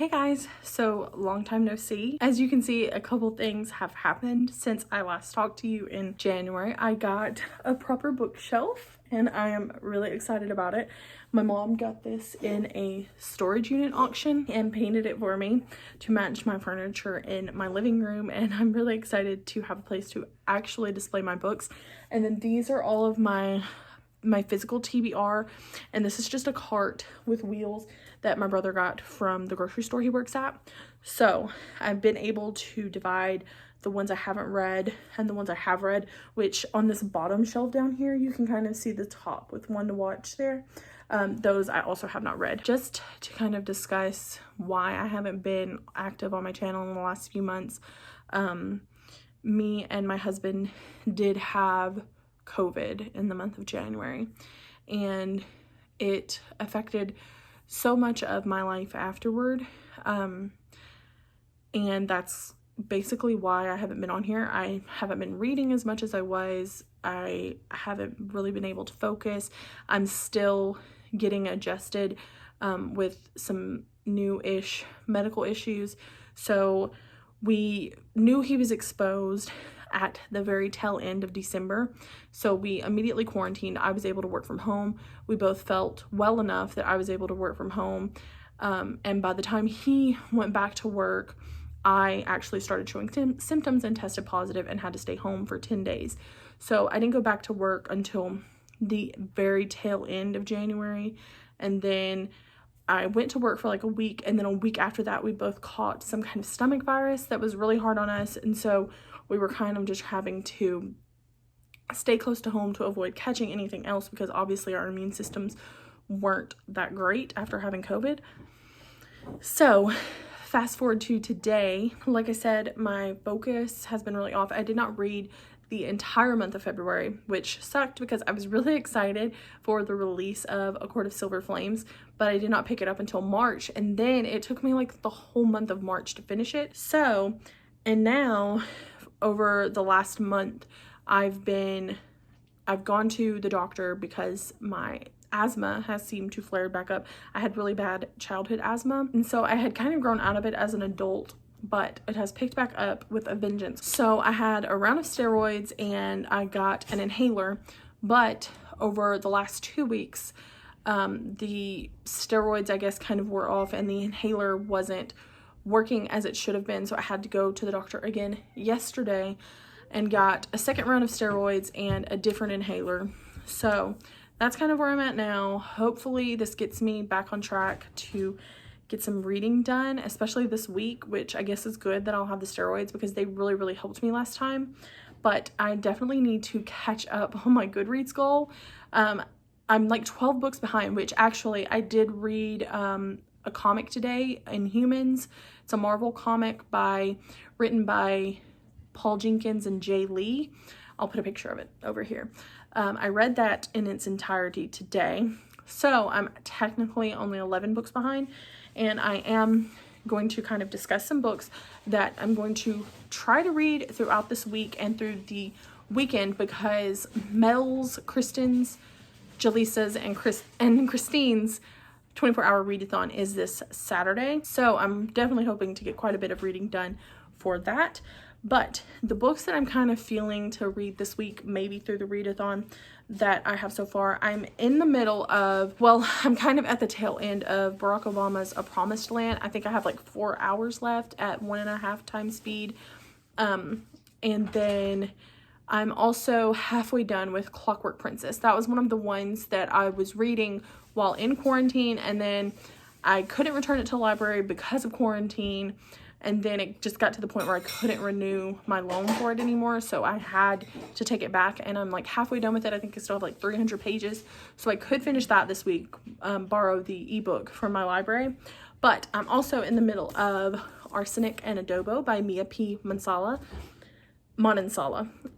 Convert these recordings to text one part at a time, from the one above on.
Hey guys, so long time no see. As you can see, a couple things have happened since I last talked to you in January. I got a proper bookshelf and I am really excited about it. My mom got this in a storage unit auction and painted it for me to match my furniture in my living room, and I'm really excited to have a place to actually display my books. And then these are all of my physical TBR, and this is just a cart with wheels that my brother got from the grocery store he works at. So I've been able to divide the ones I haven't read and the ones I have read, which on this bottom shelf down here you can kind of see the top with one to watch there. Those I also have not read. Just to kind of discuss why I haven't been active on my channel in the last few months, me and my husband did have COVID in the month of January, and it affected so much of my life afterward, and that's basically why I haven't been on here. I haven't been reading as much as I was. I haven't really been able to focus. I'm still getting adjusted with some new-ish medical issues. So we knew he was exposed at the very tail end of December, so we immediately quarantined. I was able to work from home. We both felt well enough that I was able to work from home, and by the time he went back to work, I actually started showing symptoms and tested positive and had to stay home for 10 days. So I didn't go back to work until the very tail end of January, and then I went to work for like a week, and then a week after that we both caught some kind of stomach virus that was really hard on us, and so we were kind of just having to stay close to home to avoid catching anything else, because obviously our immune systems weren't that great after having COVID. So fast forward to today, like I said, my focus has been really off. I did not read the entire month of February, which sucked because I was really excited for the release of A Court of Silver Flames, but I did not pick it up until March, and then it took me like the whole month of March to finish it. So, and now over the last month, I've gone to the doctor because my asthma has seemed to flare back up. I had really bad childhood asthma, and so I had kind of grown out of it as an adult, but it has picked back up with a vengeance. So I had a round of steroids and I got an inhaler, but over the last 2 weeks, the steroids, I guess, kind of wore off and the inhaler wasn't working as it should have been. So I had to go to the doctor again yesterday and got a second round of steroids and a different inhaler. So that's kind of where I'm at now. Hopefully this gets me back on track to get some reading done, especially this week, which I guess is good that I'll have the steroids because they really helped me last time. But I definitely need to catch up on my Goodreads goal. I'm like 12 books behind, which actually I did read a comic today, Inhumans. It's a Marvel comic written by Paul Jenkins and Jay Lee. I'll put a picture of it over here. I read that in its entirety today. So I'm technically only 11 books behind, and I am going to kind of discuss some books that I'm going to try to read throughout this week and through the weekend, because Mel's, Kristen's, Jaleesa's, and Christine's 24-hour readathon is this Saturday. So I'm definitely hoping to get quite a bit of reading done for that. But the books that I'm kind of feeling to read this week, maybe through the readathon that I have so far, I'm in the middle of, well, I'm kind of at the tail end of Barack Obama's A Promised Land. I think I have like 4 hours left at 1.5 times speed. And then I'm also halfway done with Clockwork Princess. That was one of the ones that I was reading while in quarantine, and then I couldn't return it to the library because of quarantine, and then it just got to the point where I couldn't renew my loan for it anymore, so I had to take it back, and I'm like halfway done with it. I think I still have like 300 pages, so I could finish that this week, borrow the ebook from my library. But I'm also in the middle of Arsenic and Adobo by Mia P. Manansala,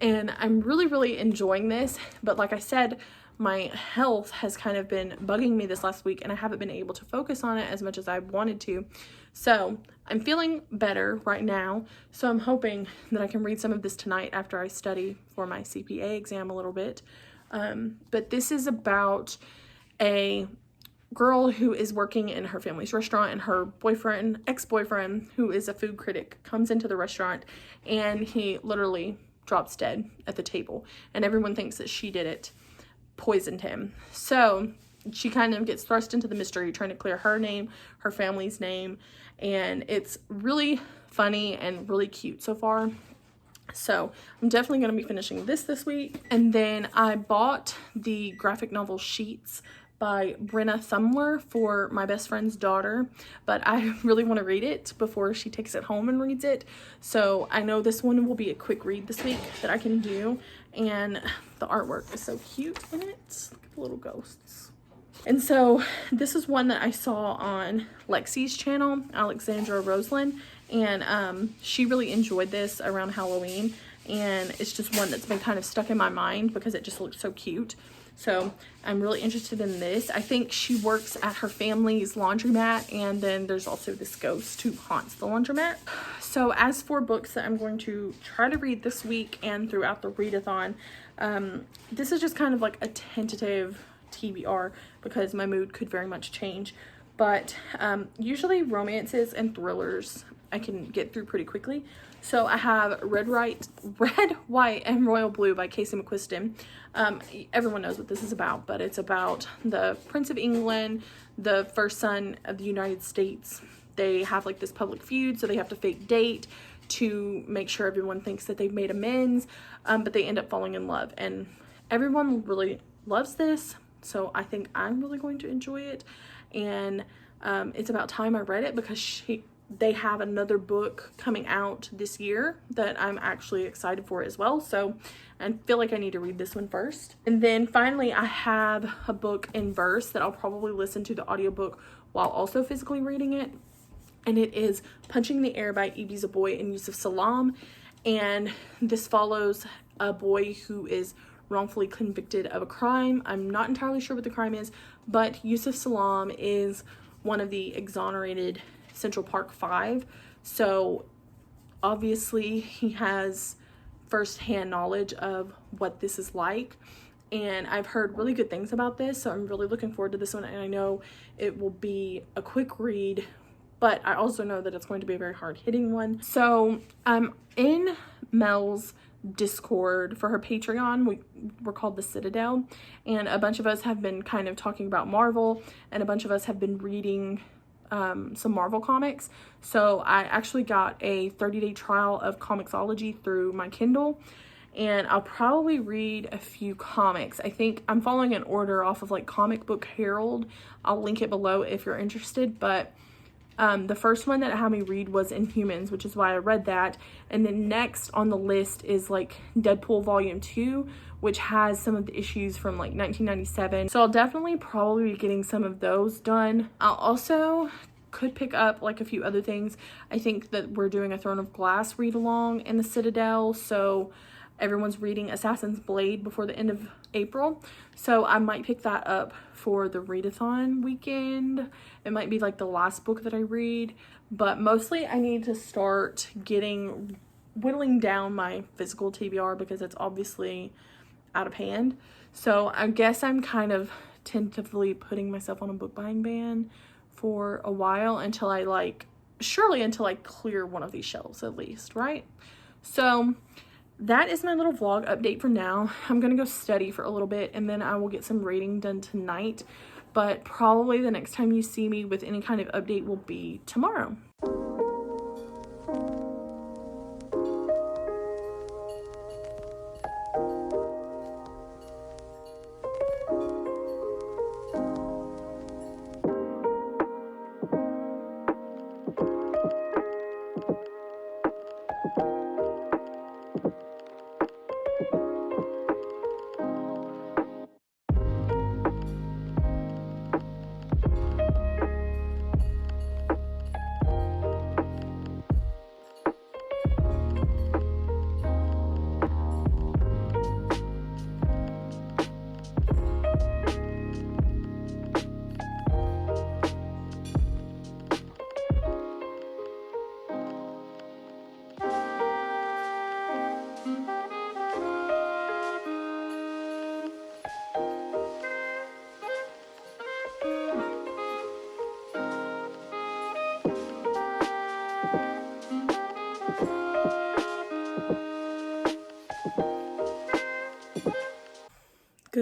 and I'm really enjoying this. But like I said, my health has kind of been bugging me this last week, and I haven't been able to focus on it as much as I wanted to. So I'm feeling better right now, so I'm hoping that I can read some of this tonight after I study for my CPA exam a little bit. But this is about a girl who is working in her family's restaurant, and her boyfriend, ex-boyfriend, who is a food critic, comes into the restaurant and he literally drops dead at the table, and everyone thinks that she did it, poisoned him. So she kind of gets thrust into the mystery, trying to clear her name, her family's name, and it's really funny and really cute so far. So I'm definitely going to be finishing this week. And then I bought the graphic novel Sheets by Brenna Thumler for my best friend's daughter, but I really want to read it before she takes it home and reads it. So I know this one will be a quick read this week that I can do, and the artwork is so cute in it. Look at the little ghosts. And so this is one that I saw on Lexi's channel, Alexandra Roseland, and she really enjoyed this around Halloween, and it's just one that's been kind of stuck in my mind because it just looks so cute. So I'm really interested in this. I think she works at her family's laundromat, and then there's also this ghost who haunts the laundromat. So as for books that I'm going to try to read this week and throughout the readathon, this is just kind of like a tentative TBR because my mood could very much change. But usually romances and thrillers I can get through pretty quickly. So I have Red, White, and Royal Blue by Casey McQuiston. Everyone knows what this is about, but it's about the Prince of England, the first son of the United States. They have like this public feud, so they have to fake date to make sure everyone thinks that they've made amends, but they end up falling in love. And everyone really loves this, so I think I'm really going to enjoy it. And it's about time I read it because they have another book coming out this year that I'm actually excited for as well. So I feel like I need to read this one first. And then finally, I have a book in verse that I'll probably listen to the audiobook while also physically reading it. And it is Punching the Air by Ibi Zoboi and Yusuf Salaam. And this follows a boy who is wrongfully convicted of a crime. I'm not entirely sure what the crime is, but Yusuf Salaam is one of the exonerated Central Park 5, so obviously he has first-hand knowledge of what this is like, and I've heard really good things about this, so I'm really looking forward to this one. And I know it will be a quick read, but I also know that it's going to be a very hard-hitting one. So I'm in Mel's Discord for her Patreon. We're called the Citadel, and a bunch of us have been kind of talking about Marvel, and a bunch of us have been reading some Marvel comics. So I actually got a 30-day trial of Comixology through my Kindle, and I'll probably read a few comics. I think I'm following an order off of like Comic Book Herald. I'll link it below if you're interested, but the first one that had me read was Inhumans, which is why I read that. And then next on the list is like Deadpool Volume 2, which has some of the issues from like 1997. So I'll definitely probably be getting some of those done. I'll also could pick up like a few other things. I think that we're doing a Throne of Glass read along in the Citadel, so everyone's reading Assassin's Blade before the end of April, so I might pick that up for the readathon weekend. It might be like the last book that I read, but mostly I need to start whittling down my physical TBR because it's obviously out of hand. So I guess I'm kind of tentatively putting myself on a book buying ban for a while until I clear one of these shelves at least, right? So that is my little vlog update for now. I'm gonna go study for a little bit, and then I will get some reading done tonight, but probably the next time you see me with any kind of update will be tomorrow.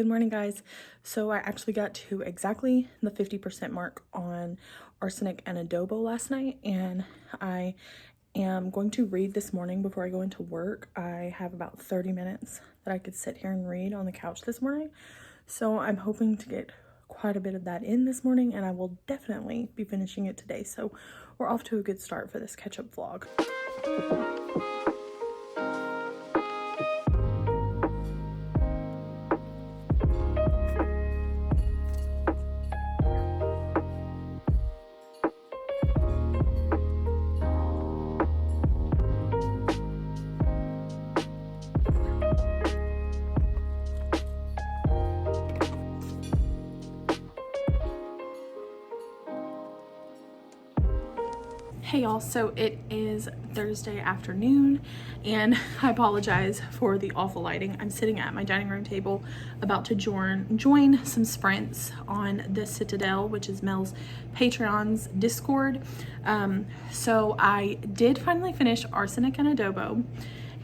Good morning, guys. So I actually got to exactly the 50% mark on arsenic and adobo last night, and I am going to read this morning before I go into work. I have about 30 minutes that I could sit here and read on the couch this morning, so I'm hoping to get quite a bit of that in this morning, and I will definitely be finishing it today. So we're off to a good start for this catch-up vlog. Hey y'all, so it is Thursday afternoon, and I apologize for the awful lighting. I'm sitting at my dining room table about to join some sprints on the Citadel, which is Mel's Patreon's Discord. So I did finally finish Arsenic and Adobo,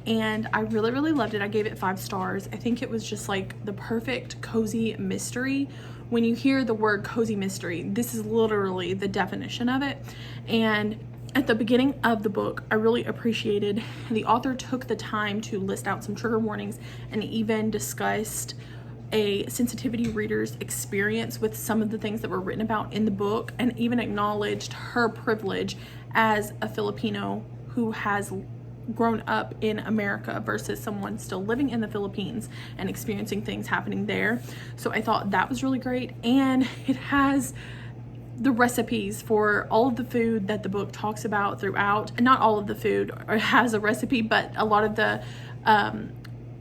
and I really loved it. I gave it 5 stars. I think it was just like the perfect cozy mystery. When you hear the word cozy mystery, this is literally the definition of it. And at the beginning of the book, I really appreciated the author took the time to list out some trigger warnings and even discussed a sensitivity reader's experience with some of the things that were written about in the book, and even acknowledged her privilege as a Filipino who has grown up in America versus someone still living in the Philippines and experiencing things happening there. So I thought that was really great, and it has the recipes for all of the food that the book talks about throughout. Not all of the food has a recipe, but a lot of the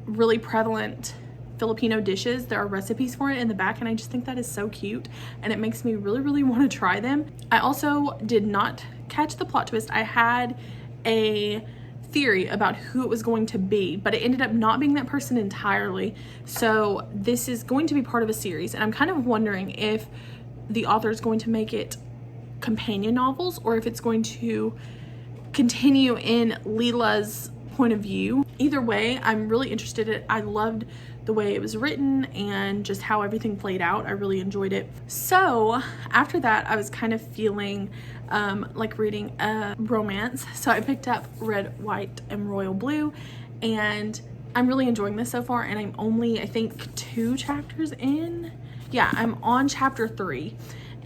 really prevalent Filipino dishes, there are recipes for it in the back, and I just think that is so cute, and it makes me really want to try them. I also did not catch the plot twist. I had a theory about who it was going to be, but it ended up not being that person entirely. So this is going to be part of a series, and I'm kind of wondering if the author is going to make it companion novels or if it's going to continue in Leela's point of view. Either way, I'm really interested in it. I loved the way it was written and just how everything played out. I really enjoyed it. So after that, I was kind of feeling like reading a romance. So I picked up Red, White, and Royal Blue, and I'm really enjoying this so far, and I'm only, I think, 2 chapters in. Yeah, I'm on chapter 3,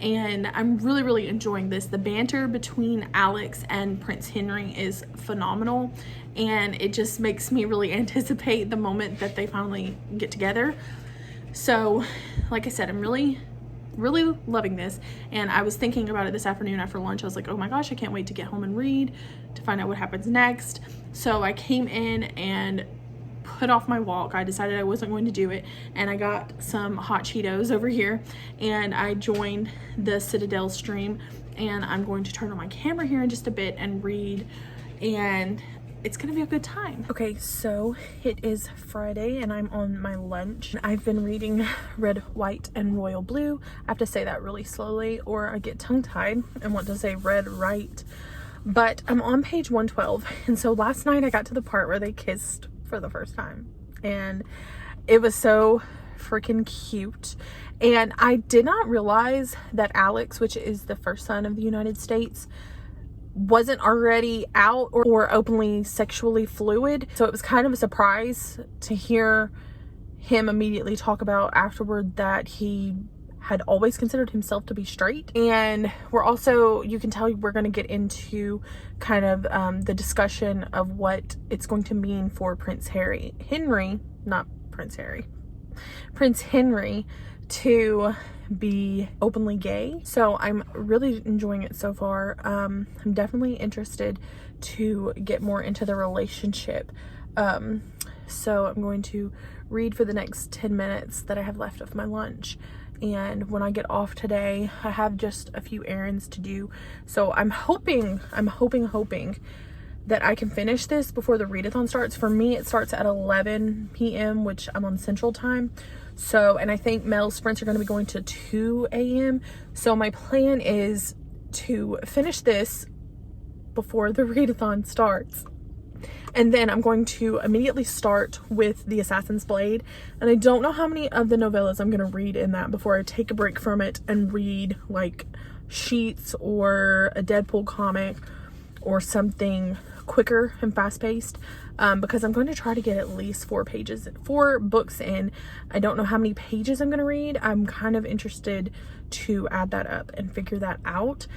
and I'm really enjoying this. The banter between Alex and Prince Henry is phenomenal, and it just makes me really anticipate the moment that they finally get together. So, like I said, I'm really loving this, and I was thinking about it this afternoon after lunch. I was like, oh my gosh, I can't wait to get home and read, to find out what happens next. So I came in and put off my walk. I decided I wasn't going to do it, and I got some hot Cheetos over here, and I joined the Citadel stream, and I'm going to turn on my camera here in just a bit and read, and it's gonna be a good time. Okay, so it is Friday and I'm on my lunch. I've been reading Red, White, and Royal Blue. I have to say that really slowly or I get tongue-tied and want to say red, right. But I'm on page 112, and so last night I got to the part where they kissed for the first time, and it was so freaking cute. And I did not realize that Alex, which is the first son of the United States, wasn't already out or openly sexually fluid. So it was kind of a surprise to hear him immediately talk about afterward that he had always considered himself to be straight. And we're also, you can tell we're going to get into kind of the discussion of what it's going to mean for Prince Henry to be openly gay. So I'm really enjoying it so far. I'm definitely interested to get more into the relationship. So I'm going to read for the next 10 minutes that I have left of my lunch. And when I get off today, I have just a few errands to do. So I'm hoping that I can finish this before the readathon starts. For me, it starts at 11 p.m., which I'm on Central Time. So, and I think Mel's sprints are going to be going to 2 a.m. So my plan is to finish this before the readathon starts. And then I'm going to immediately start with The Assassin's Blade. And I don't know how many of the novellas I'm going to read in that before I take a break from it and read like Sheets or a Deadpool comic or something quicker and fast-paced, because I'm going to try to get at least 4 books in. I don't know how many pages I'm going to read. I'm kind of interested to add that up and figure that out,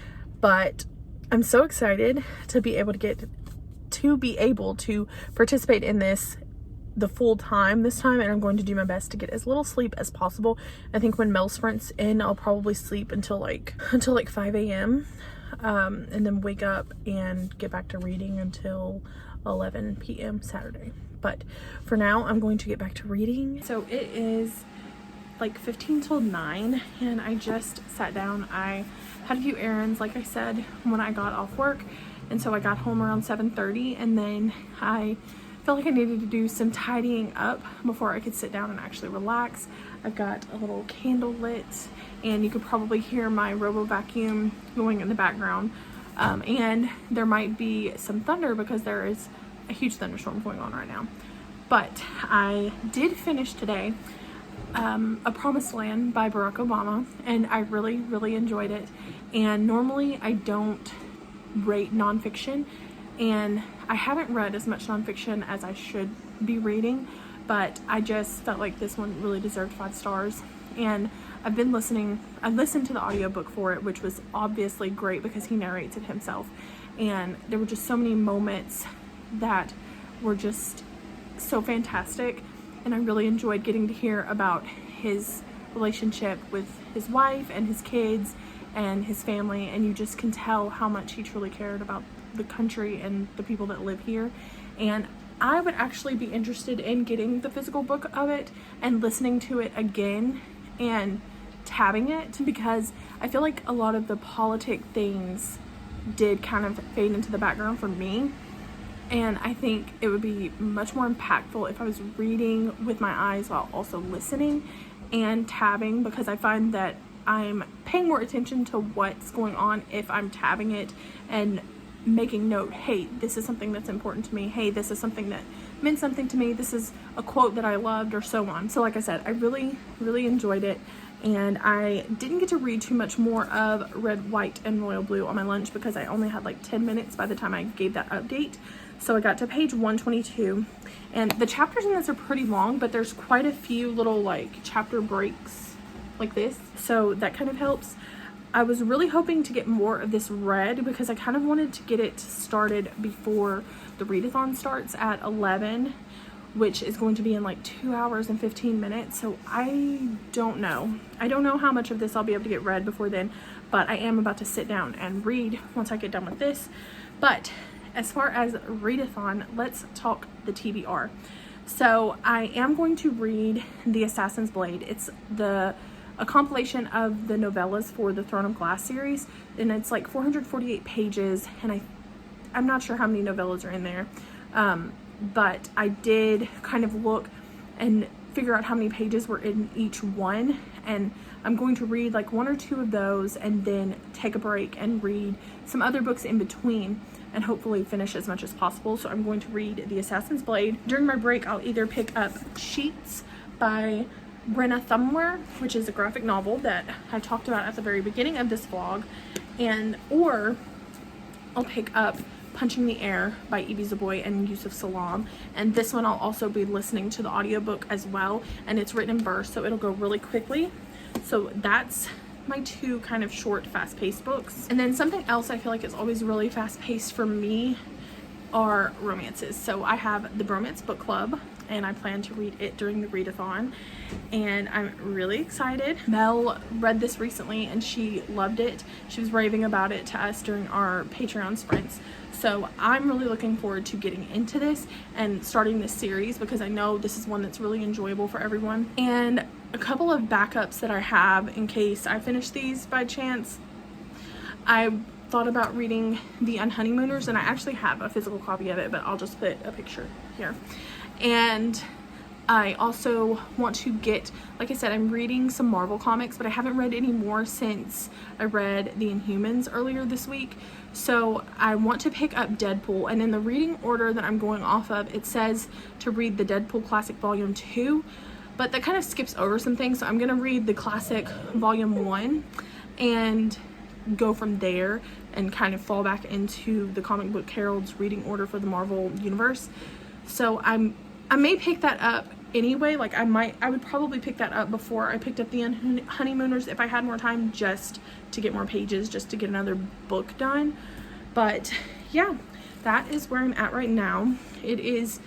but I'm so excited to be able to participate in this the full time this time, and I'm going to do my best to get as little sleep as possible. I think when Mel sprints in, I'll probably sleep until like 5 a.m. And then wake up and get back to reading until 11 p.m. Saturday. But for now, I'm going to get back to reading. So it is like 15 till 9, and I just sat down. I had a few errands, like I said, when I got off work, and so I got home around 7:30, and then I felt like I needed to do some tidying up before I could sit down and actually relax. I've got a little candle lit, and you could probably hear my robo vacuum going in the background, and there might be some thunder because there is a huge thunderstorm going on right now. But I did finish today A Promised Land by Barack Obama, and I really enjoyed it. And normally I don't rate nonfiction, and I haven't read as much nonfiction as I should be reading, but I just felt like this one really deserved 5 stars. And I listened to the audiobook for it, which was obviously great because he narrates it himself, and there were just so many moments that were just so fantastic, and I really enjoyed getting to hear about his relationship with his wife and his kids and his family, and you just can tell how much he truly cared about the country and the people that live here. And I would actually be interested in getting the physical book of it and listening to it again and tabbing it, because I feel like a lot of the politic things did kind of fade into the background for me, and I think it would be much more impactful if I was reading with my eyes while also listening and tabbing, because I find that I'm paying more attention to what's going on if I'm tabbing it and making note, hey, this is something that's important to me, hey, this is something that meant something to me, this is a quote that I loved, or so on. So like I said, I really enjoyed it, and I didn't get to read too much more of Red, White, and Royal Blue on my lunch because I only had like 10 minutes by the time I gave that update. So I got to page 122, and the chapters in this are pretty long, but there's quite a few little like chapter breaks like this, so that kind of helps. I was really hoping to get more of this read because I kind of wanted to get it started before the readathon starts at 11, which is going to be in like 2 hours and 15 minutes. So I don't know how much of this I'll be able to get read before then, but I am about to sit down and read once I get done with this. But as far as readathon, let's talk the TBR. So I am going to read The Assassin's Blade. It's a compilation of the novellas for the Throne of Glass series, and it's like 448 pages, and I'm not sure how many novellas are in there, but I did kind of look and figure out how many pages were in each one, and I'm going to read like 1 or 2 of those and then take a break and read some other books in between and hopefully finish as much as possible. So I'm going to read The Assassin's Blade. During my break, I'll either pick up Sheets by Brenna Thumler, which is a graphic novel that I talked about at the very beginning of this vlog, or I'll pick up Punching the Air by Evie Zaboy and Yusuf Salam, and this one I'll also be listening to the audiobook as well, and it's written in verse, so it'll go really quickly. So that's my 2 kind of short, fast-paced books. And then something else I feel like is always really fast-paced for me are romances. So I have the Bromance Book Club, and I plan to read it during the readathon, and I'm really excited. Mel read this recently and she loved it. She was raving about it to us during our Patreon sprints. So I'm really looking forward to getting into this and starting this series because I know this is one that's really enjoyable for everyone. And a couple of backups that I have in case I finish these by chance. I thought about reading The Unhoneymooners, and I actually have a physical copy of it, but I'll just put a picture here. And I also want to get, like I said, I'm reading some Marvel comics, but I haven't read any more since I read The Inhumans earlier this week. So I want to pick up Deadpool, and in the reading order that I'm going off of, it says to read the Deadpool Classic Volume 2, but that kind of skips over some things. So I'm going to read the Classic Volume 1 and go from there and kind of fall back into the Comic Book Herald's reading order for the Marvel Universe. So I may pick that up anyway. Like I would probably pick that up before I picked up the Honeymooners if I had more time, just to get more pages, just to get another book done. But yeah, that is where I'm at right now. It is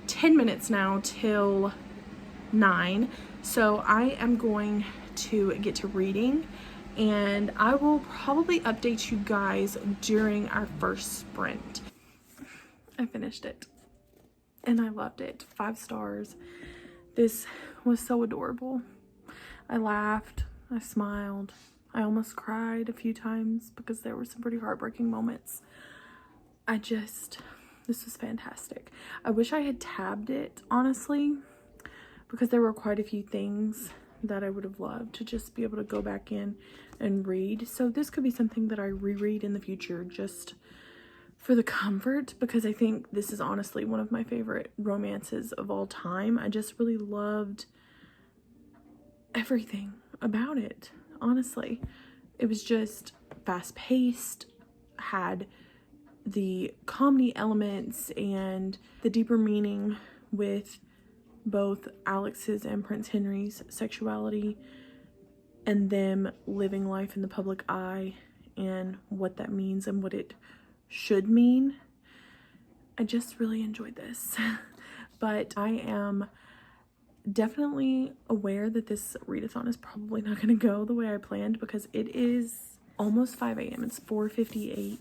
10 minutes now till 9, so I am going to get to reading, and I will probably update you guys during our first sprint. I finished it and I loved it. 5 stars. This was so adorable. I laughed, I smiled, I almost cried a few times because there were some pretty heartbreaking moments. This was fantastic. I wish I had tabbed it, honestly, because there were quite a few things that I would have loved to just be able to go back in and read. So this could be something that I reread in the future, just for the comfort, because I think this is honestly one of my favorite romances of all time. I just really loved everything about it, honestly. It was just fast-paced, had the comedy elements and the deeper meaning with both Alex's and Prince Henry's sexuality and them living life in the public eye and what that means and what it should mean. I just really enjoyed this. But I am definitely aware that this readathon is probably not going to go the way I planned, because it is almost 5 a.m. It's 4:58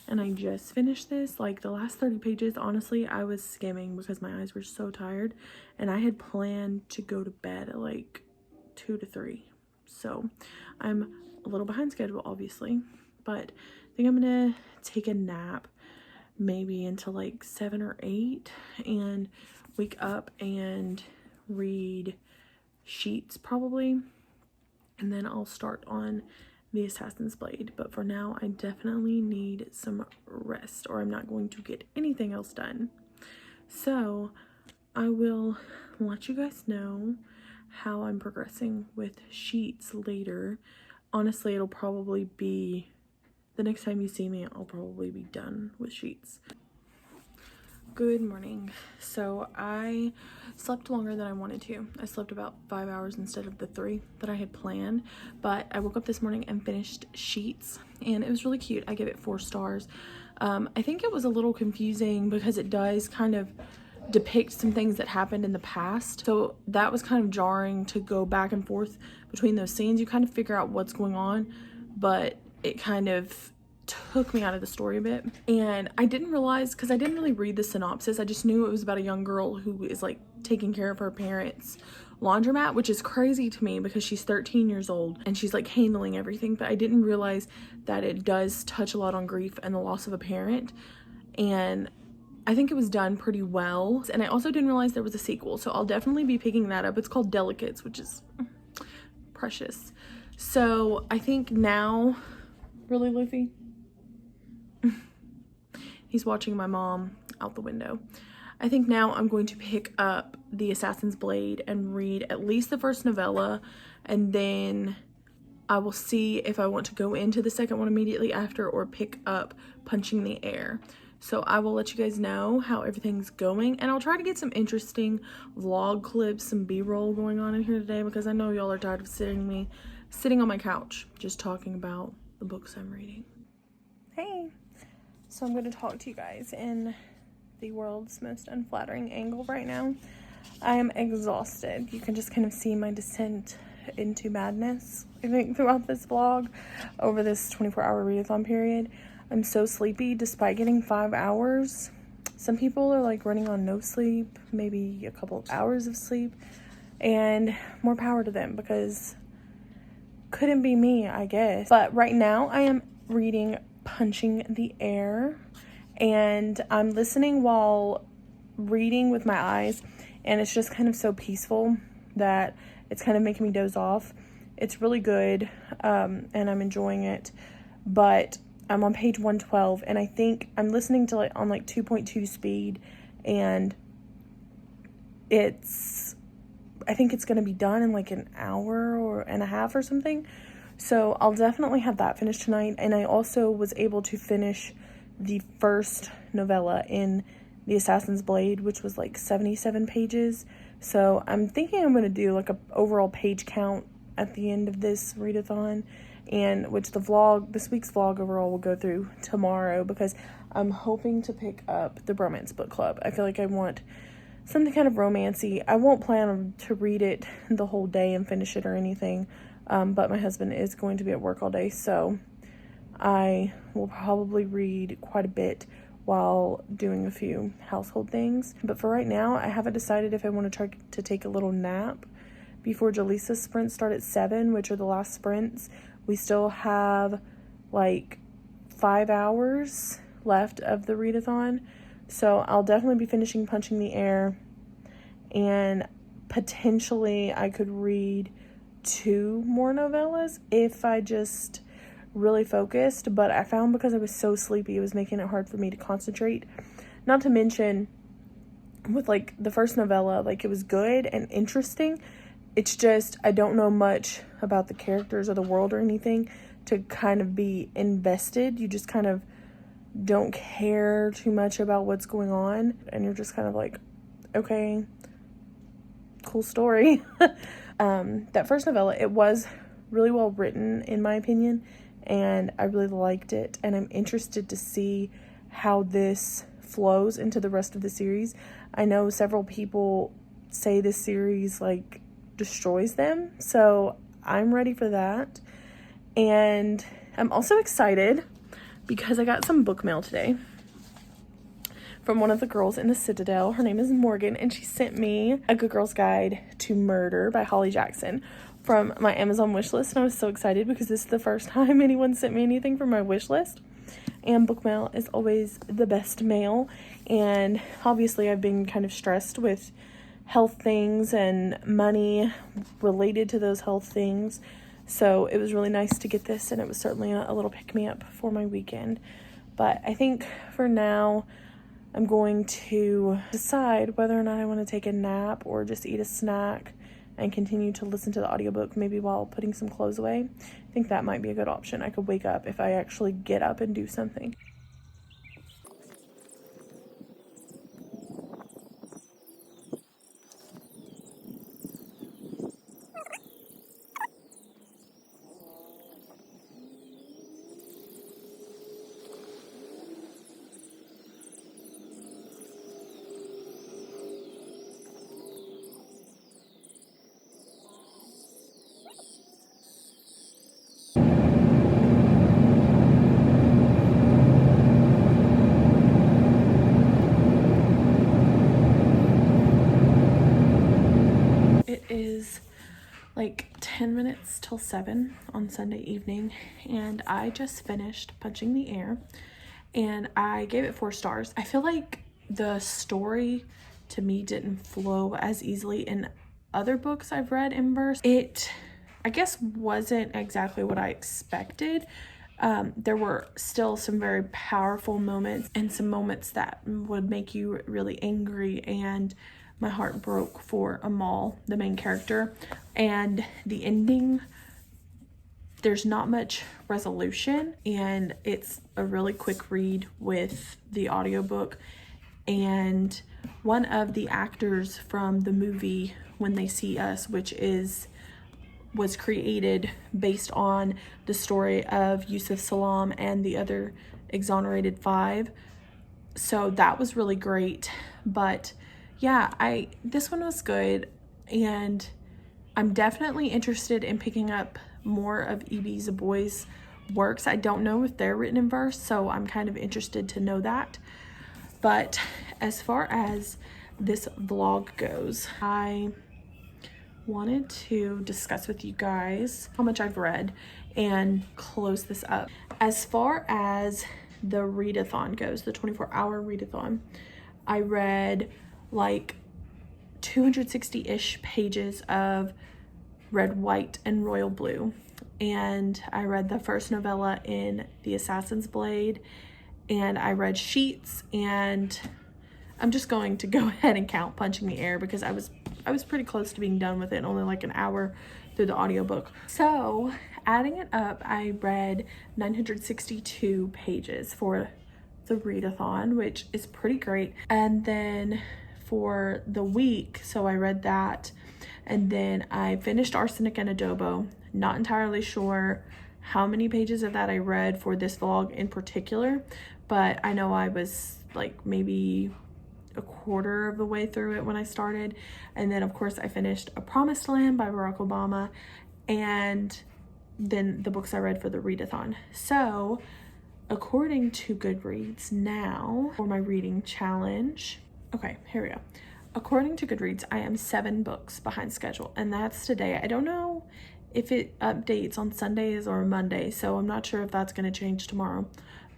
and I just finished this. Like the last 30 pages, honestly, I was skimming because my eyes were so tired, and I had planned to go to bed at like 2 to 3. So I'm a little behind schedule, obviously, but I think I'm gonna take a nap maybe until like 7 or 8 and wake up and read Sheets probably, and then I'll start on the Assassin's Blade. But for now, I definitely need some rest, or I'm not going to get anything else done. So I will let you guys know how I'm progressing with Sheets later. Honestly, it'll probably be the next time you see me, I'll probably be done with Sheets. Good morning. So I slept longer than I wanted to. I slept about 5 hours instead of the 3 that I had planned, but I woke up this morning and finished Sheets, and it was really cute. I give it 4 stars. I think it was a little confusing because it does kind of depict some things that happened in the past, so that was kind of jarring to go back and forth between those scenes. You kind of figure out what's going on, but it kind of took me out of the story a bit. And I didn't realize, because I didn't really read the synopsis, I just knew it was about a young girl who is like taking care of her parents' laundromat, which is crazy to me because she's 13 years old and she's like handling everything. But I didn't realize that it does touch a lot on grief and the loss of a parent, and I think it was done pretty well. And I also didn't realize there was a sequel, so I'll definitely be picking that up. It's called Delicates, which is precious. So I think now, really, Luffy? He's watching my mom out the window. I think now I'm going to pick up the Assassin's Blade and read at least the first novella, and then I will see if I want to go into the second one immediately after or pick up Punching the Air. So I will let you guys know how everything's going, and I'll try to get some interesting vlog clips, some b-roll going on in here today, because I know y'all are tired of sitting on my couch just talking about the books I'm reading. Hey, so I'm going to talk to you guys in the world's most unflattering angle right now. I am exhausted. You can just kind of see my descent into madness, I think, throughout this vlog over this 24-hour readathon period. I'm so sleepy despite getting 5 hours. Some people are like running on no sleep, maybe a couple of hours of sleep, and more power to them, because couldn't be me, I guess. But right now I am reading Punching the Air, and I'm listening while reading with my eyes, and it's just kind of so peaceful that it's kind of making me doze off. It's really good, and I'm enjoying it, but I'm on page 112, and I think I'm listening to on 2.2 speed, and I think it's going to be done in an hour or and a half or something. So I'll definitely have that finished tonight. And I also was able to finish the first novella in The Assassin's Blade, which was 77 pages. So I'm thinking I'm going to do a overall page count at the end of this readathon, and which this week's vlog overall will go through tomorrow, because I'm hoping to pick up the Bromance Book Club. I feel like I want something kind of romancy. I won't plan to read it the whole day and finish it or anything, but my husband is going to be at work all day, so I will probably read quite a bit while doing a few household things. But for right now, I haven't decided if I want to try to take a little nap before Jaleesa's sprints start at 7, which are the last sprints. We still have 5 hours left of the readathon, so I'll definitely be finishing Punching the Air, and potentially I could read 2 more novellas if I just really focused. But I found because I was so sleepy, it was making it hard for me to concentrate. Not to mention with the first novella, it was good and interesting. It's just I don't know much about the characters or the world or anything to kind of be invested. You just kind of don't care too much about what's going on, and you're just kind of okay, cool story. That first novella, it was really well written in my opinion, and I really liked it, and I'm interested to see how this flows into the rest of the series. I know several people say this series destroys them, so I'm ready for that. And I'm also excited because I got some book mail today from one of the girls in the Citadel. Her name is Morgan, and she sent me A Good Girl's Guide to Murder by Holly Jackson from my Amazon wish list, and I was so excited because this is the first time anyone sent me anything from my wish list, and book mail is always the best mail. And obviously I've been kind of stressed with health things and money related to those health things, so it was really nice to get this, and it was certainly a little pick-me-up for my weekend. But I think for now I'm going to decide whether or not I want to take a nap or just eat a snack and continue to listen to the audiobook, maybe while putting some clothes away. I think that might be a good option. I could wake up if I actually get up and do something. It is 10 minutes till 7 on Sunday evening, and I just finished Punching the Air, and I gave it 4 stars. I feel like the story to me didn't flow as easily in other books I've read in verse. It, I guess, wasn't exactly what I expected. There were still some very powerful moments and some moments that would make you really angry, and my heart broke for Amal, the main character. And the ending, there's not much resolution, and it's a really quick read with the audiobook. And one of the actors from the movie When They See Us, which was created based on the story of Yusuf Salam and the other exonerated 5. So that was really great. But yeah, this one was good, and I'm definitely interested in picking up more of E.B. Zaboy's works. I don't know if they're written in verse, so I'm kind of interested to know that. But as far as this vlog goes, I wanted to discuss with you guys how much I've read and close this up. As far as the readathon goes, the 24-hour readathon, I read 260-ish pages of Red, White, and Royal Blue. and I read the first novella in The Assassin's Blade, and I read Sheets, and I'm just going to go ahead and count Punching the Air because I was pretty close to being done with it, only like an hour through the audiobook. So adding it up, I read 962 pages for the readathon, which is pretty great. And then for the week, so I read that, and then I finished Arsenic and Adobo. Not entirely sure how many pages of that I read for this vlog in particular, but I know I was like maybe a quarter of the way through it when I started. And then of course I finished A Promised Land by Barack Obama, and then the books I read for the readathon. So according to Goodreads now for my reading challenge, okay, here we go. According to Goodreads, I am 7 books behind schedule, and that's today. I don't know if it updates on Sundays or Monday, so I'm not sure if that's going to change tomorrow.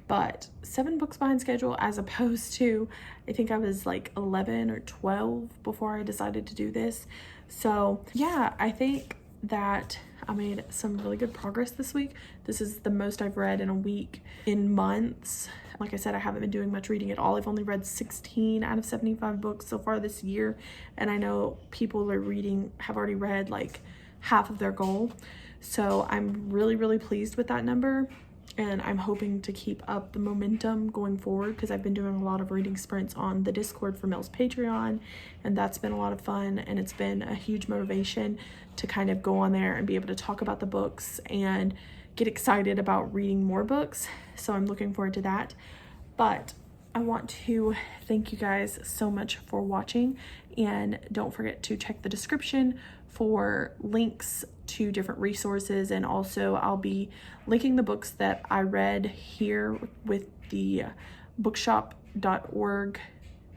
But 7 books behind schedule, as opposed to, I think I was like 11 or 12 before I decided to do this. So yeah, I think that I made some really good progress this week. This is the most I've read in a week in months. Like I said, I haven't been doing much reading at all. I've only read 16 out of 75 books so far this year, and I know people have already read like half of their goal. So I'm really pleased with that number, and I'm hoping to keep up the momentum going forward because I've been doing a lot of reading sprints on the Discord for Mel's Patreon, and that's been a lot of fun, and it's been a huge motivation to kind of go on there and be able to talk about the books and get excited about reading more books. So I'm looking forward to that. But I want to thank you guys so much for watching, and don't forget to check the description for links to different resources, and also I'll be linking the books that I read here with the bookshop.org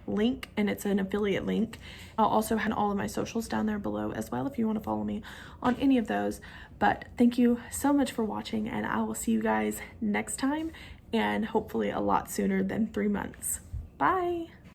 link, and it's an affiliate link. I'll also have all of my socials down there below as well if you want to follow me on any of those. But thank you so much for watching, and I will see you guys next time, and hopefully a lot sooner than 3 months. Bye.